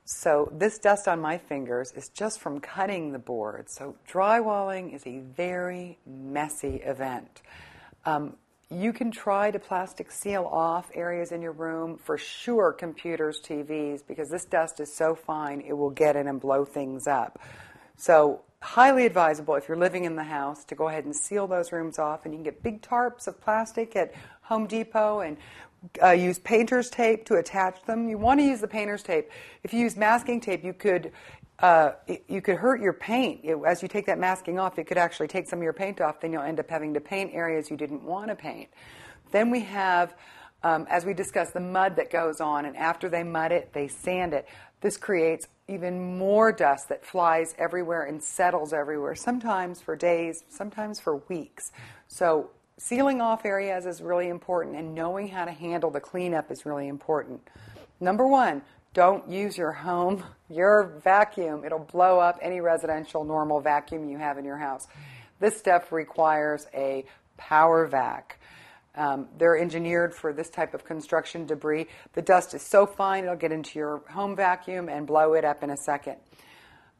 So this dust on my fingers is just from cutting the board. So drywalling is a very messy event. You can try to plastic seal off areas in your room, for sure computers, TVs, because this dust is so fine it will get in and blow things up. So highly advisable if you're living in the house to go ahead and seal those rooms off, and you can get big tarps of plastic at Home Depot and use painter's tape to attach them. You want to use the painter's tape. If you use masking tape, you could hurt your paint. As you take that masking off, it could actually take some of your paint off. Then you'll end up having to paint areas you didn't want to paint. Then we have, as we discussed, the mud that goes on, and after they mud it, they sand it. This creates even more dust that flies everywhere and settles everywhere, sometimes for days, sometimes for weeks. So sealing off areas is really important, and knowing how to handle the cleanup is really important. Number one, don't use your vacuum. It'll blow up any residential normal vacuum you have in your house. This stuff requires a power vac. They're engineered for this type of construction debris. The dust is so fine it'll get into your home vacuum and blow it up in a second.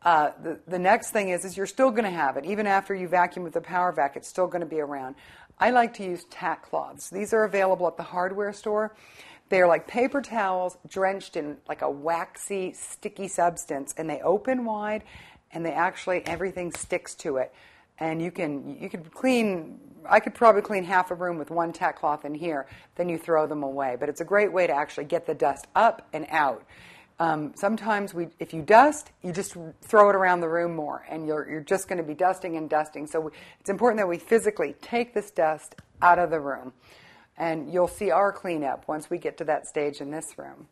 The next thing is you're still going to have it. Even after you vacuum with the power vac, it's still going to be around. I like to use tack cloths. These are available at the hardware store. They're like paper towels drenched in like a waxy, sticky substance, and they open wide, and everything sticks to it. And you could clean, I could probably clean half a room with one tack cloth in here, then you throw them away. But it's a great way to actually get the dust up and out. Sometimes if you dust, you just throw it around the room more, and you're just going to be dusting and dusting. So it's important that we physically take this dust out of the room. And you'll see our cleanup once we get to that stage in this room.